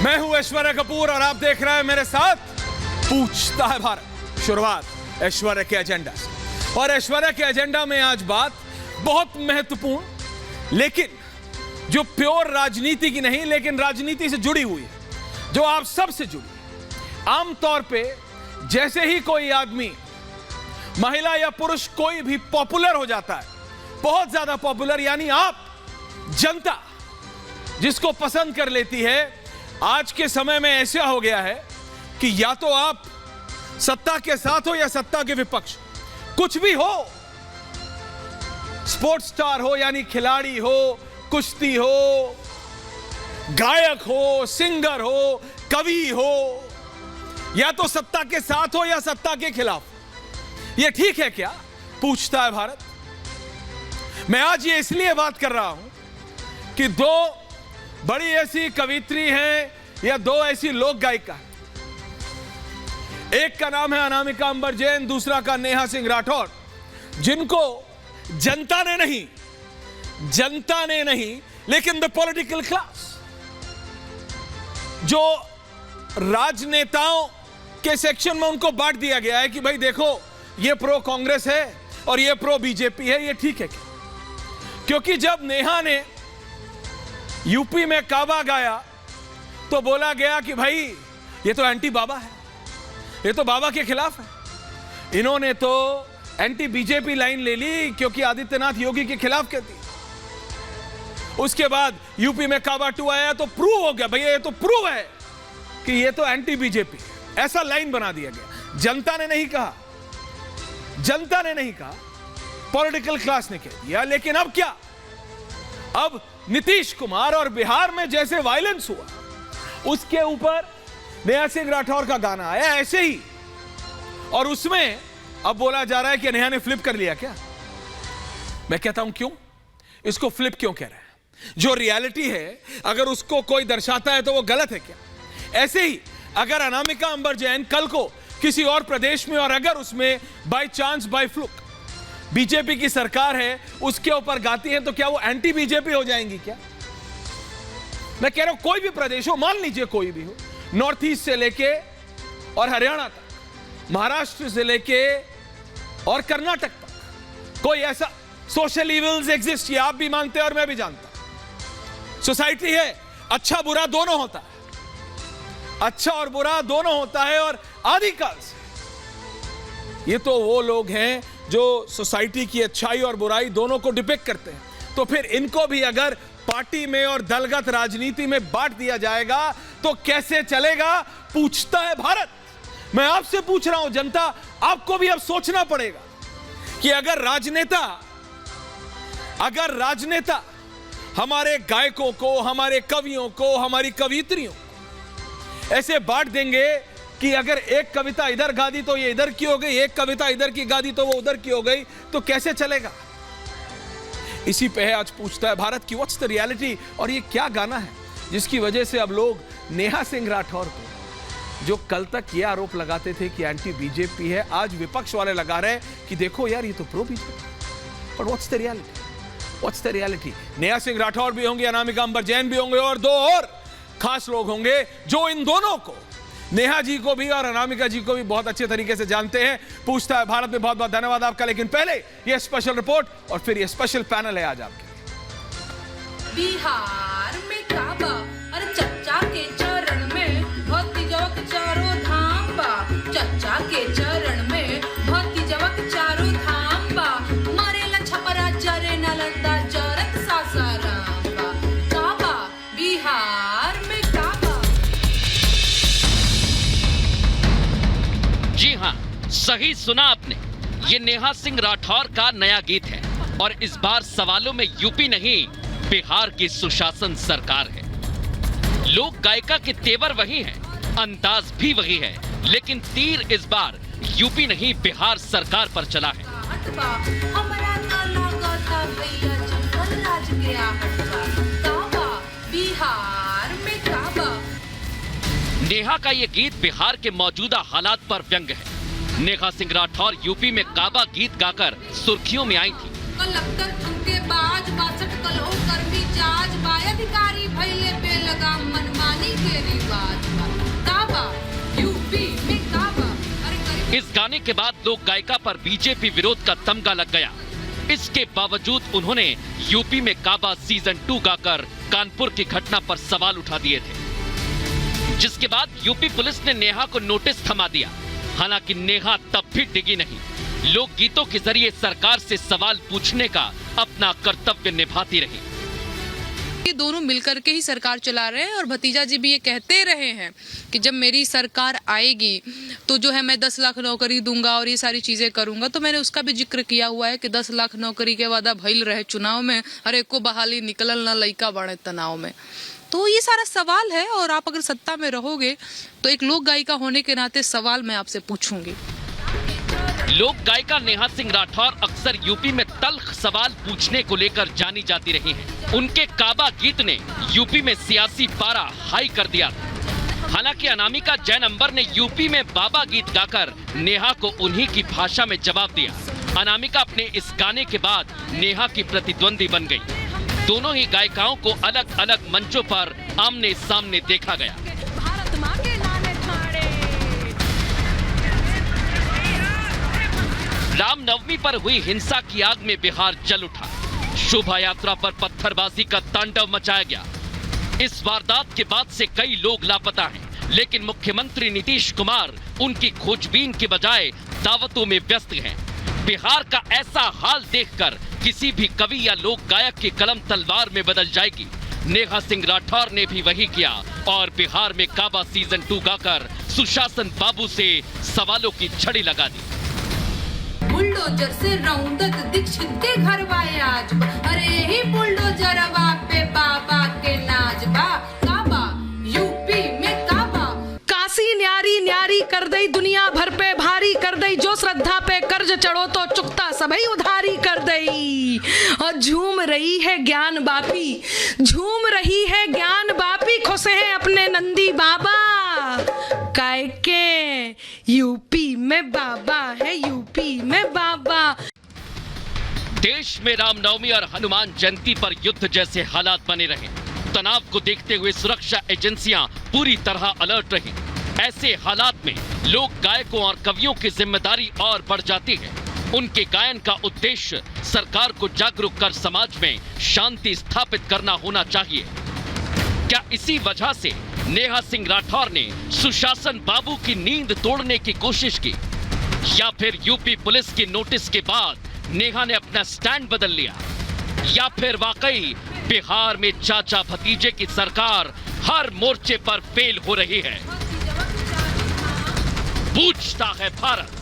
मैं हूं ऐश्वर्या कपूर और आप देख रहे हैं मेरे साथ पूछता है भारत। शुरुआत ऐश्वर्या के एजेंडा से, और ऐश्वर्या के एजेंडा में आज बात बहुत महत्वपूर्ण, लेकिन जो प्योर राजनीति की नहीं, लेकिन राजनीति से जुड़ी हुई है, जो आप सब से जुड़ी है। आमतौर पे जैसे ही कोई आदमी, महिला या पुरुष, कोई भी पॉपुलर हो जाता है, बहुत ज्यादा पॉपुलर, यानी आप जनता जिसको पसंद कर लेती है, आज के समय में ऐसा हो गया है कि या तो आप सत्ता के साथ हो या सत्ता के विपक्ष, कुछ भी हो, स्पोर्ट्स स्टार हो यानी खिलाड़ी हो, कुश्ती हो, गायक हो, सिंगर हो, कवि हो, या तो सत्ता के साथ हो या सत्ता के खिलाफ। यह ठीक है क्या? पूछता है भारत। मैं आज ये इसलिए बात कर रहा हूं कि दो बड़ी ऐसी कवित्री हैं या दो ऐसी लोक गायिका, एक का नाम है अनामिका अंबर जैन, दूसरा का नेहा सिंह राठौर, जिनको जनता ने नहीं लेकिन द पॉलिटिकल क्लास, जो राजनेताओं के सेक्शन में उनको बांट दिया गया है कि भाई देखो, ये प्रो कांग्रेस है और ये प्रो बीजेपी है। ये ठीक है क्या? क्योंकि जब नेहा ने यूपी में काबा गाया तो बोला गया कि भाई ये तो एंटी बाबा है, ये तो बाबा के खिलाफ है। इन्होंने तो एंटी बीजेपी लाइन ले ली क्योंकि आदित्यनाथ योगी के खिलाफ कहती। उसके बाद यूपी में काबा 2 आया तो प्रूव हो गया, भैया ये तो प्रूव है कि ये तो एंटी बीजेपी, ऐसा लाइन बना दिया गया। जनता ने नहीं कहा, पॉलिटिकल क्लास ने कह दिया। लेकिन अब क्या? अब नीतीश कुमार और बिहार में जैसे वायलेंस हुआ, उसके ऊपर नेहा सिंह राठौर का गाना आया ऐसे ही, और उसमें अब बोला जा रहा है कि नेहा ने फ्लिप कर लिया क्या? मैं कहता हूं क्यों? इसको फ्लिप क्यों कह रहे हैं? जो रियलिटी है अगर उसको कोई दर्शाता है तो वो गलत है क्या? ऐसे ही अगर अनामिका अंबर जैन कल को किसी और प्रदेश में, और अगर उसमें by chance, by fluke BJP की सरकार है, उसके ऊपर गाती है, तो क्या वो एंटी बीजेपी हो जाएंगी क्या? मैं कह रहा हूं कोई भी प्रदेश हो, मान लीजिए कोई भी हो, नॉर्थ ईस्ट से लेके और हरियाणा तक, महाराष्ट्र से लेके और कर्नाटक तक, कोई ऐसा सोशल इविल्स एग्जिस्ट, ये आप भी मानते हैं और मैं भी जानता हूं। सोसाइटी है, अच्छा बुरा दोनों होता है, अच्छा और बुरा दोनों होता है, और आदिकाल से ये तो वो लोग हैं जो सोसाइटी की अच्छाई और बुराई दोनों को डिपिक्ट करते हैं। तो फिर इनको भी अगर पार्टी में और दलगत राजनीति में बांट दिया जाएगा तो कैसे चलेगा? पूछता है भारत। मैं आपसे पूछ रहा हूं जनता, आपको भी अब सोचना पड़ेगा कि अगर राजनेता हमारे गायकों को, हमारे कवियों को, हमारी कवित्रियों ऐसे बांट देंगे कि अगर एक कविता इधर गा दी तो ये इधर की हो गई, एक कविता इधर की गा दी तो वो उधर की हो गई, तो कैसे चलेगा? इसी पे है आज पूछता है भारत की व्हाट्स द रियलिटी। और ये क्या गाना है जिसकी वजह से अब लोग नेहा सिंह राठौर को, जो कल तक ये आरोप लगाते थे कि एंटी बीजेपी है, आज विपक्ष वाले लगा रहे हैं कि देखो यार ये तो प्रो बीजेपी। पर what's the reality? Neha Singh Rathore भी होंगे, अनामिका अंबर जैन भी होंगे, और दो और खास लोग होंगे जो इन दोनों को, नेहा जी को भी और अनामिका जी को भी बहुत अच्छे तरीके से जानते हैं। पूछता है भारत में बहुत बहुत धन्यवाद आपका। लेकिन पहले ये स्पेशल रिपोर्ट और फिर ये स्पेशल पैनल है आज आपके लिए। बिहार में काबा, अरे चच्चा के चरण में भक्ति जवक चारों धाम बा, चच्चा के चरण में भक्ति जवक चारों धाम बा, मरेला छपरा जरे नालंदा जरत सासाराम बा, काबा बिहार में काबा। जी हाँ, सही सुना आपने। ये नेहा सिंह राठौर का नया गीत है, और इस बार सवालों में यूपी नहीं, बिहार की सुशासन सरकार है। लोक गायिका के तेवर वही हैं, अंदाज भी वही है, लेकिन तीर इस बार यूपी नहीं, बिहार सरकार पर चला है। बिहार में काबा। नेहा का ये गीत बिहार के मौजूदा हालात पर व्यंग है। नेहा सिंह राठौर यूपी में काबा गीत गाकर सुर्खियों में आई थी। कल अख्तर के बाज 62 कल हो गर्मी मिजाज बा अधिकारी भइले पे लगा मनमानी के रिवाज बा काबा यूपी में काबा। अरे इस गाने के बाद लोक गायिका पर बीजेपी विरोध का तमगा लग गया। इसके बावजूद उन्होंने यूपी में काबा सीजन 2 गाकर कानपुर की घटना पर सवाल उठा दिए थे, जिसके बाद यूपी पुलिस ने नेहा को नोटिस थमा दिया। हालांकि नेहा तब भी डिगी नहीं, लोकगीतों के जरिए सरकार से सवाल पूछने का अपना कर्तव्य निभाती रही। ये दोनों मिलकर के ही सरकार चला रहे हैं और भतीजा जी भी ये कहते रहे हैं कि जब मेरी सरकार आएगी तो जो है मैं 10 लाख नौकरी दूंगा और ये सारी चीजें करूंगा। तो मैंने उसका भी जिक्र किया हुआ है कि 10 लाख नौकरी के वादा भइल रहे चुनाव में, अरे को बहाली निकलल ना लइका बड़े तनाव में। तो ये सारा सवाल है और आप अगर सत्ता में रहोगे तो एक लोक गायिका होने के नाते सवाल मैं आपसे पूछूंगी। लोक गायिका नेहा सिंह राठौर अक्सर यूपी में तल्ख सवाल पूछने को लेकर जानी जाती रही हैं। उनके काबा गीत ने यूपी में सियासी पारा हाई कर दिया था। हालांकि अनामिका जैन अंबर ने यूपी में बाबा गीत गाकर नेहा को उन्हीं की भाषा में जवाब दिया। अनामिका अपने इस गाने के बाद नेहा की प्रतिद्वंदी बन गई। दोनों ही गायिकाओं को अलग अलग मंचों पर आमने सामने देखा गया। रामनवमी पर हुई हिंसा की आग में बिहार जल उठा। शोभा यात्रा पर पत्थरबाजी का तांडव मचाया गया। इस वारदात के बाद से कई लोग लापता हैं, लेकिन मुख्यमंत्री नीतीश कुमार उनकी खोजबीन के बजाय दावतों में व्यस्त हैं। बिहार का ऐसा हाल देखकर किसी भी कवि या लोक गायक की कलम तलवार में बदल जाएगी। नेहा सिंह राठौर ने भी वही किया और बिहार में काबा सीजन 2 गाकर सुशासन बाबू से सवालों की झड़ी लगा दी। बुलडोजर से रौंदत दीक्षित के घर वाए आज, अरे ही बुलडोजरवा पे बाबा के नाच बा काबा यूपी में काबा। काशी न्यारी न्यारी कर दई दुनिया भर पे भारी कर दई, जो श्रद्धा पे कर्ज चढ़ो तो चुकता सभी उधारी कर दई। और झूम रही है ज्ञान बापी, झूम रही है ज्ञान बापी, खुश हैं अपने नंदी बाबा काय के यूपी में बाबा है, यूपी में बाबा। देश में रामनवमी और हनुमान जयंती पर युद्ध जैसे हालात बने रहे। तनाव को देखते हुए सुरक्षा एजेंसियां पूरी तरह अलर्ट रही। ऐसे हालात में लोक गायकों और कवियों की जिम्मेदारी और बढ़ जाती है। उनके गायन का उद्देश्य सरकार को जागरूक कर समाज में शांति स्थापित करना होना चाहिए। क्या इसी वजह से नेहा सिंह राठौर ने सुशासन बाबू की नींद तोड़ने की कोशिश की, या फिर यूपी पुलिस की नोटिस के बाद नेहा ने अपना स्टैंड बदल लिया, या फिर वाकई बिहार में चाचा भतीजे की सरकार हर मोर्चे पर फेल हो रही है? पूछता है भारत।